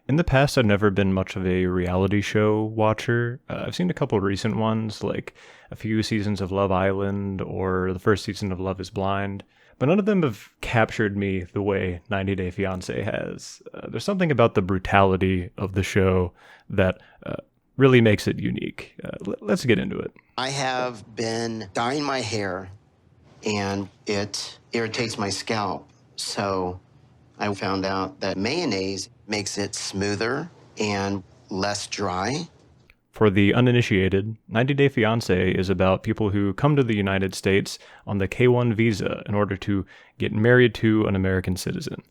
In the past, I've never been much of a reality show watcher. I've seen a couple recent ones, like a few seasons of Love Island or the first season of Love is Blind, but none of them have captured me the way 90 Day Fiancé has. There's something about the brutality of the show that really makes it unique. Let's get into it. I have been dyeing my hair, and it irritates my scalp. So I found out that mayonnaise makes it smoother and less dry. For the uninitiated, 90 Day Fiancé is about people who come to the United States on the K-1 visa in order to get married to an American citizen.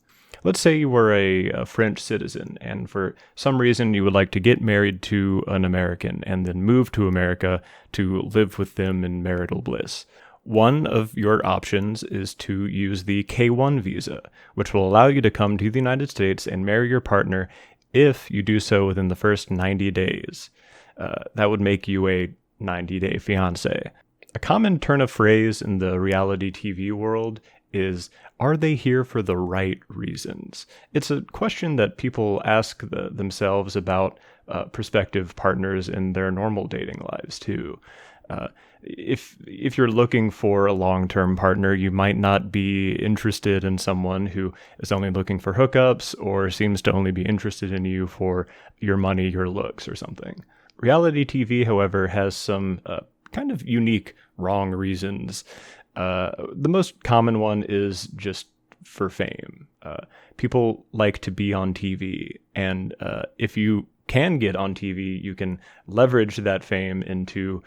Let's say you were a French citizen, and for some reason you would like to get married to an American and then move to America to live with them in marital bliss. One of your options is to use the K-1 visa, which will allow you to come to the United States and marry your partner if you do so within the first 90 days. That would make you a 90-day fiancé. A common turn of phrase in the reality TV world is, are they here for the right reasons? It's a question that people ask themselves about prospective partners in their normal dating lives too. If you're looking for a long-term partner, you might not be interested in someone who is only looking for hookups or seems to only be interested in you for your money, your looks, or something. Reality TV, however, has some kind of unique wrong reasons. The most common one is just for fame. People like to be on TV, and if you can get on TV, you can leverage that fame into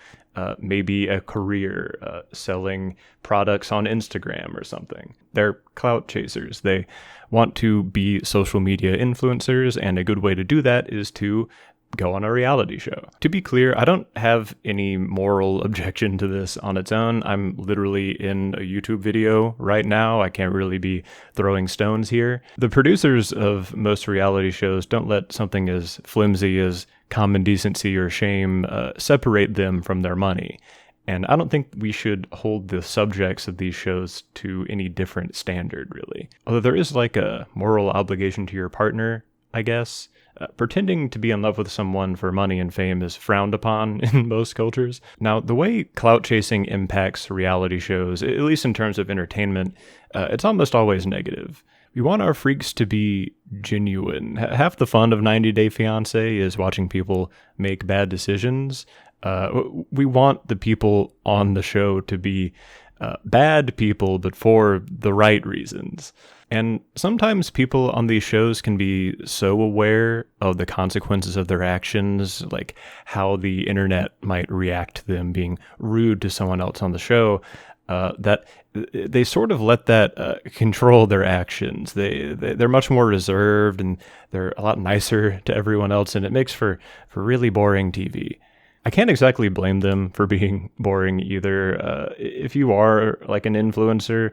maybe a career selling products on Instagram or something. They're clout chasers. They want to be social media influencers, and a good way to do that is to go on a reality show. To be clear, I don't have any moral objection to this on its own. I'm literally in a YouTube video right now. I can't really be throwing stones here. The producers of most reality shows don't let something as flimsy as common decency or shame separate them from their money. And I don't think we should hold the subjects of these shows to any different standard, really. Although there is like a moral obligation to your partner, I guess. Pretending to be in love with someone for money and fame is frowned upon in most cultures. Now, the way clout chasing impacts reality shows, at least in terms of entertainment, it's almost always negative. We want our freaks to be genuine. Half the fun of 90 Day Fiancé is watching people make bad decisions. We want the people on the show to be bad people, but for the right reasons. And sometimes people on these shows can be so aware of the consequences of their actions, like how the internet might react to them being rude to someone else on the show, that they sort of let that control their actions. They're much more reserved, and they're a lot nicer to everyone else, and it makes for really boring TV. I can't exactly blame them for being boring either. If you are like an influencer,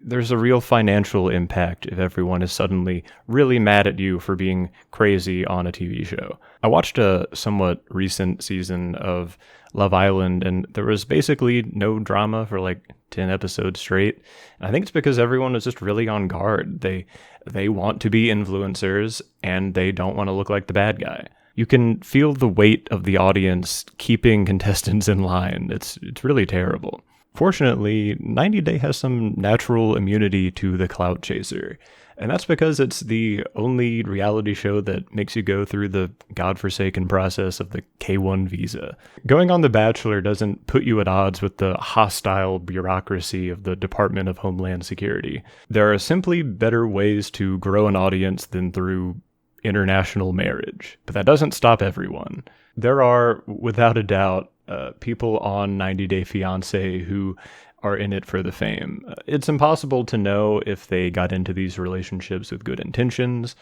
there's a real financial impact if everyone is suddenly really mad at you for being crazy on a TV show. I watched a somewhat recent season of Love Island, and there was basically no drama for like 10 episodes straight. And I think it's because everyone was just really on guard. They want to be influencers, and they don't want to look like the bad guy. You can feel the weight of the audience keeping contestants in line. It's really terrible. Fortunately, 90 Day has some natural immunity to the clout chaser, and that's because it's the only reality show that makes you go through the godforsaken process of the K-1 visa. Going on The Bachelor doesn't put you at odds with the hostile bureaucracy of the Department of Homeland Security. There are simply better ways to grow an audience than through international marriage, but that doesn't stop everyone. There are, without a doubt, people on 90 Day Fiancé who are in it for the fame. It's impossible to know if they got into these relationships with good intentions,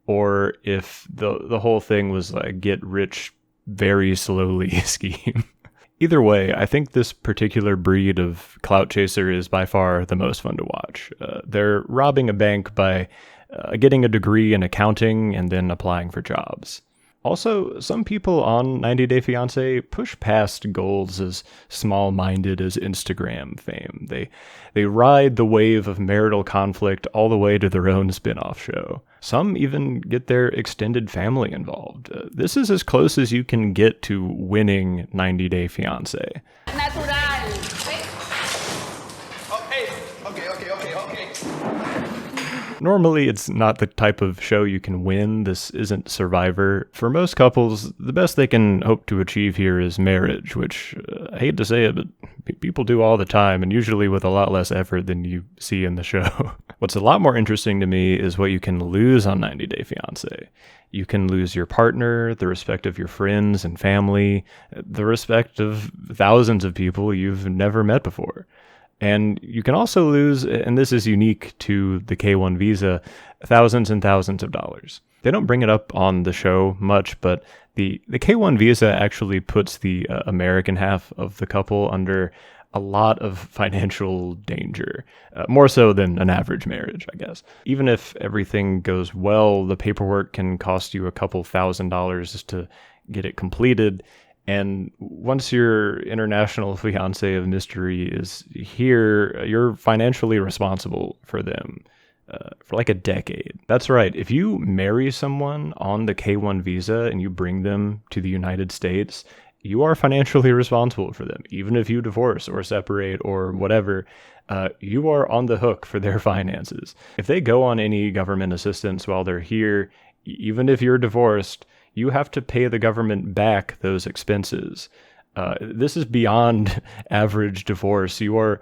or if the whole thing was a get rich very slowly scheme. Either way, I think this particular breed of clout chaser is by far the most fun to watch. They're robbing a bank by getting a degree in accounting and then applying for jobs. Also, some people on 90 Day Fiancé push past goals as small-minded as Instagram fame. They ride the wave of marital conflict all the way to their own spin-off show. Some even get their extended family involved. This is as close as you can get to winning 90 Day Fiancé. Normally, it's not the type of show you can win. This isn't Survivor. For most couples, the best they can hope to achieve here is marriage, which, I hate to say it, but people do all the time, and usually with a lot less effort than you see in the show. What's a lot more interesting to me is what you can lose on 90 Day Fiancé. You can lose your partner, the respect of your friends and family, the respect of thousands of people you've never met before. And you can also lose, and this is unique to the K-1 visa, thousands and thousands of dollars. They don't bring it up on the show much, but the K-1 visa actually puts the American half of the couple under a lot of financial danger, more so than an average marriage, I guess. Even if everything goes well, the paperwork can cost you a couple $1,000s just to get it completed. And once your international fiancé of mystery is here, you're financially responsible for them for like a decade. That's right. If you marry someone on the K-1 visa and you bring them to the United States, you are financially responsible for them. Even if you divorce or separate or whatever, you are on the hook for their finances. If they go on any government assistance while they're here, even if you're divorced, you have to pay the government back those expenses. This is beyond average divorce. You are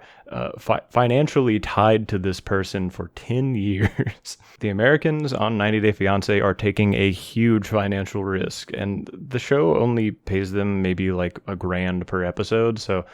financially tied to this person for 10 years. The Americans on 90 Day Fiancé are taking a huge financial risk, and the show only pays them maybe like $1,000 per episode. So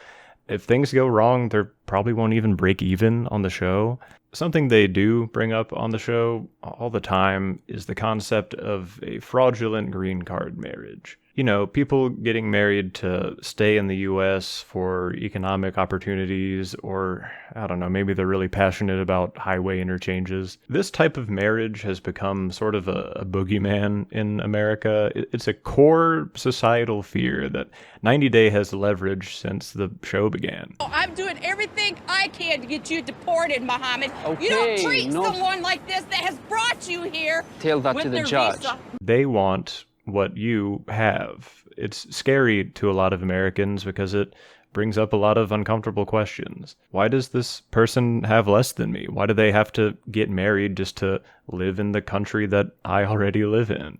if things go wrong, they probably won't even break even on the show. Something they do bring up on the show all the time is the concept of a fraudulent green card marriage. You know, people getting married to stay in the U.S. for economic opportunities, or, I don't know, maybe they're really passionate about highway interchanges. This type of marriage has become sort of a boogeyman in America. It's a core societal fear that 90 Day has leveraged since the show began. I'm doing everything I can to get you deported, Mohammed. Okay, you don't treat someone like this that has brought you here. Tell that to the judge. Visa. They want what you have. It's scary to a lot of Americans because it brings up a lot of uncomfortable questions. Why does this person have less than me? Why do they have to get married just to live in the country that I already live in?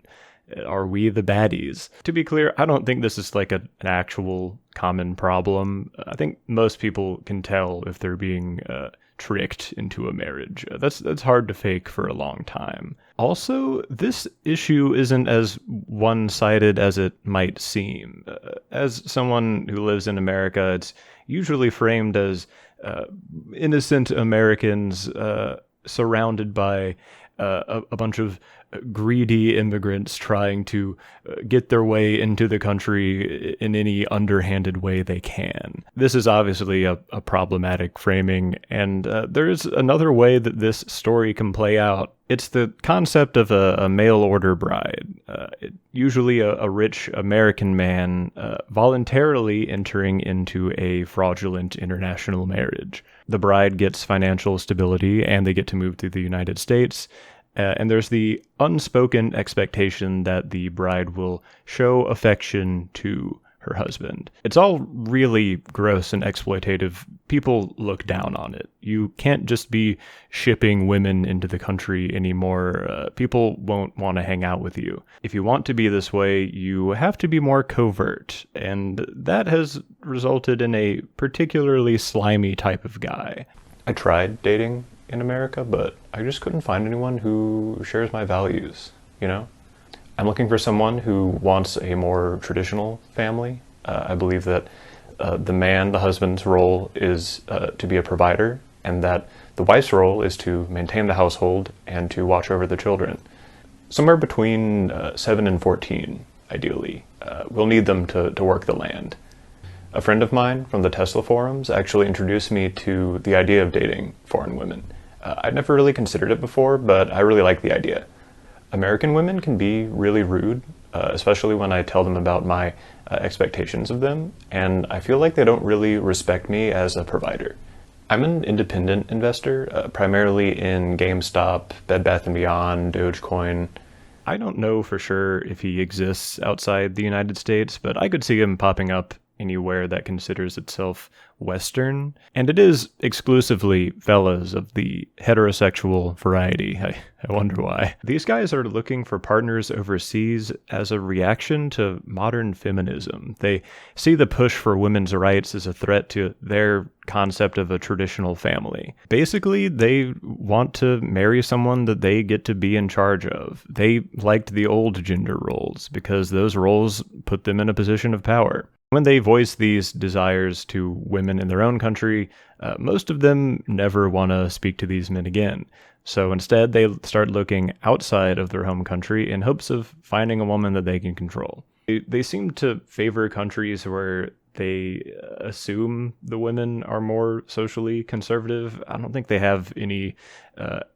Are we the baddies? To be clear, I don't think this is like an actual common problem. I think most people can tell if they're being tricked into a marriage. That's hard to fake for a long time. Also, this issue isn't as one-sided as it might seem. As someone who lives in America, it's usually framed as innocent Americans surrounded by a bunch of greedy immigrants trying to get their way into the country in any underhanded way they can. This is obviously a problematic framing, and there's another way that this story can play out. It's the concept of a mail-order bride, usually a rich American man voluntarily entering into a fraudulent international marriage. The bride gets financial stability, and they get to move to the United States. And there's the unspoken expectation that the bride will show affection to her husband. It's all really gross and exploitative. People look down on it. You can't just be shipping women into the country anymore. People won't want to hang out with you. If you want to be this way, you have to be more covert. And that has resulted in a particularly slimy type of guy. I tried dating in America, but I just couldn't find anyone who shares my values, you know? I'm looking for someone who wants a more traditional family. I believe that the husband's role is to be a provider, and that the wife's role is to maintain the household and to watch over the children. Somewhere between 7 and 14, ideally. We'll need them to work the land. A friend of mine from the Tesla forums actually introduced me to the idea of dating foreign women. I'd never really considered it before, but I really like the idea. American women can be really rude, especially when I tell them about my expectations of them, and I feel like they don't really respect me as a provider. I'm an independent investor, primarily in GameStop, Bed Bath & Beyond, Dogecoin. I don't know for sure if he exists outside the United States, but I could see him popping up anywhere that considers itself Western. And it is exclusively fellas of the heterosexual variety. I wonder why. These guys are looking for partners overseas as a reaction to modern feminism. They see the push for women's rights as a threat to their concept of a traditional family. Basically, they want to marry someone that they get to be in charge of. They liked the old gender roles because those roles put them in a position of power. When they voice these desires to women in their own country, most of them never want to speak to these men again. So instead, they start looking outside of their home country in hopes of finding a woman that they can control. They seem to favor countries where they assume the women are more socially conservative. I don't think they have any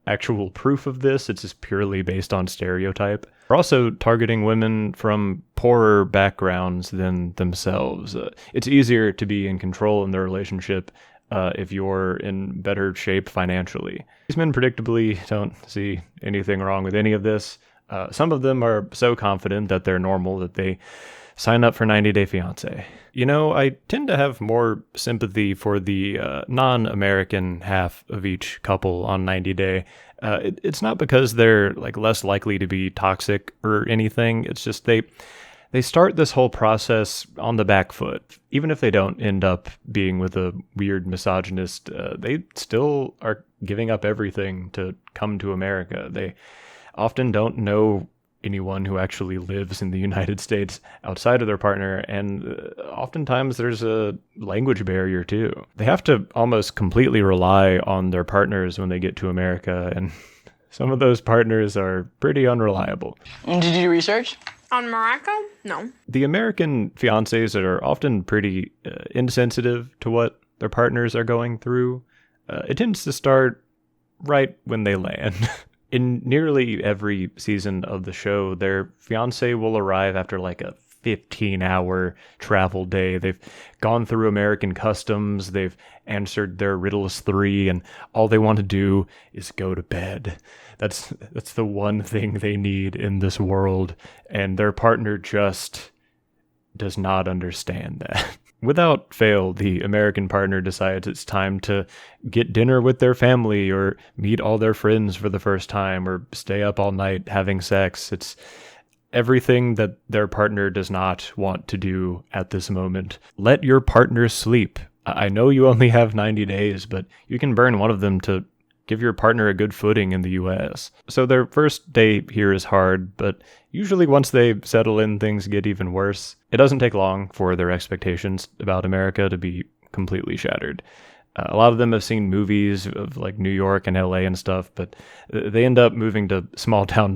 actual proof of this. It's just purely based on stereotype. They're also targeting women from poorer backgrounds than themselves. It's easier to be in control in their relationship if you're in better shape financially. These men predictably don't see anything wrong with any of this. Some of them are so confident that they're normal that they sign up for 90 Day Fiancé. You know, I tend to have more sympathy for the non-American half of each couple on 90 Day. It's not because they're like less likely to be toxic or anything. It's just they start this whole process on the back foot. Even if they don't end up being with a weird misogynist, they still are giving up everything to come to America. They often don't know anyone who actually lives in the United States outside of their partner, and oftentimes there's a language barrier too. They have to almost completely rely on their partners when they get to America, and some of those partners are pretty unreliable. Did you do research? On Morocco? No. The American fiancés are often pretty insensitive to what their partners are going through. It tends to start right when they land. In nearly every season of the show, their fiancé will arrive after like a 15-hour travel day. They've gone through American customs, they've answered their riddles 3, and all they want to do is go to bed. That's the one thing they need in this world, and their partner just does not understand that. Without fail, the American partner decides it's time to get dinner with their family or meet all their friends for the first time or stay up all night having sex. It's everything that their partner does not want to do at this moment. Let your partner sleep. I know you only have 90 days, but you can burn one of them to give your partner a good footing in the US. So their first day here is hard, but usually once they settle in, things get even worse. It doesn't take long for their expectations about America to be completely shattered. A lot of them have seen movies of like New York and LA and stuff, but they end up moving to small town,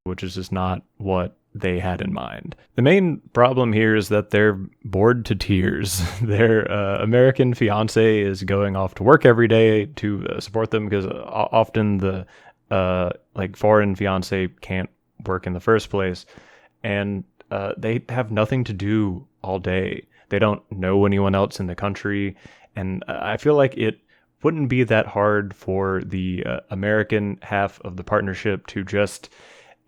which is just not what they had in mind. The main problem here is that they're bored to tears. Their American fiance is going off to work every day to support them because often the foreign fiance can't work in the first place, and they have nothing to do all day. They don't know anyone else in the country, and I feel like it wouldn't be that hard for the American half of the partnership to just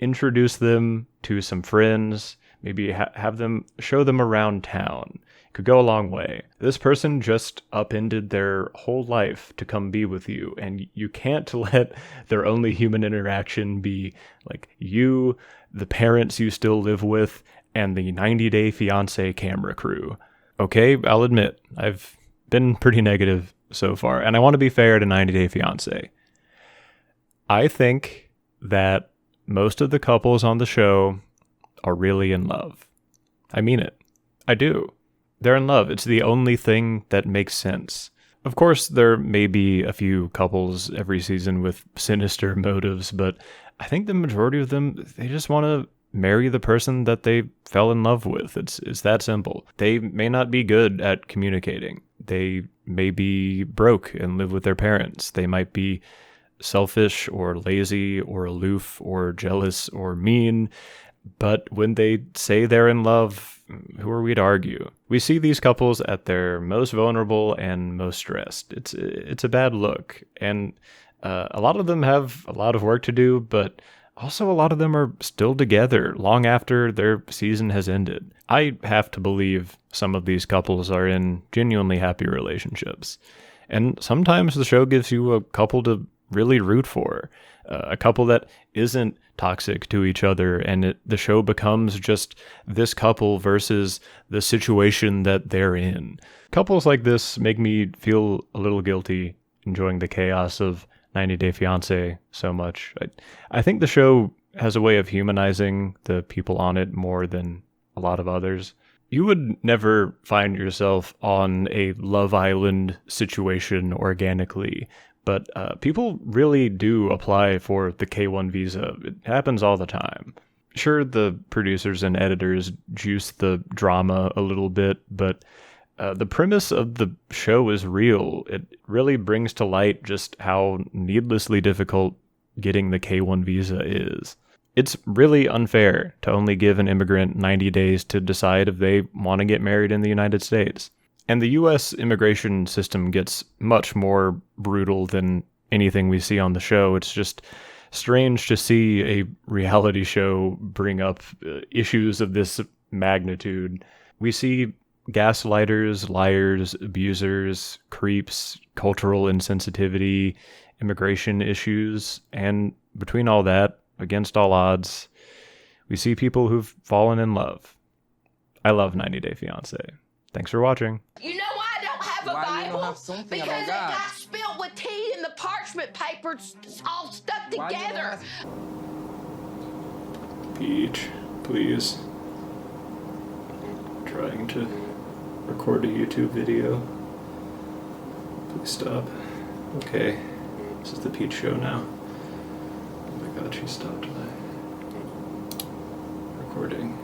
introduce them to some friends, maybe have them show them around town. It could go a long way. This person just upended their whole life to come be with you, and you can't let their only human interaction be like you, the parents you still live with, and the 90 Day Fiancé camera crew. Okay, I'll admit, I've been pretty negative so far, and I want to be fair to 90 Day Fiancé. I think that most of the couples on the show are really in love. I mean it. I do. They're in love. It's the only thing that makes sense. Of course, there may be a few couples every season with sinister motives, but I think the majority of them, they just want to marry the person that they fell in love with. It's that simple. They may not be good at communicating. They may be broke and live with their parents. They might be selfish or lazy or aloof or jealous or mean, But when they say they're in love, who are we to argue? We see these couples at their most vulnerable and most stressed. It's a bad look. And a lot of them have a lot of work to do, but also a lot of them are still together long after their season has ended. I have to believe some of these couples are in genuinely happy relationships. And sometimes the show gives you a couple to really root for, a couple that isn't toxic to each other, and the show becomes just this couple versus the situation that they're in. Couples like this make me feel a little guilty enjoying the chaos of 90 Day Fiancé so much. I think the show has a way of humanizing the people on it more than a lot of others. You would never find yourself on a Love Island situation organically, but people really do apply for the K1 visa. It happens all the time. Sure, the producers and editors juice the drama a little bit, but the premise of the show is real. It really brings to light just how needlessly difficult getting the K1 visa is. It's really unfair to only give an immigrant 90 days to decide if they want to get married in the United States. And the U.S. immigration system gets much more brutal than anything we see on the show. It's just strange to see a reality show bring up issues of this magnitude. We see gaslighters, liars, abusers, creeps, cultural insensitivity, immigration issues, and between all that, against all odds, we see people who've fallen in love. I love 90 Day Fiancé. Thanks for watching. You know why I don't have a Why do you Bible? not have something Because about it God? got spilled with tea in the parchment paper, all stuck Why do you not together. have- Peach, please. I'm trying to record a YouTube video. Please stop. Okay, this is the Peach show now. Oh my god, she stopped my recording.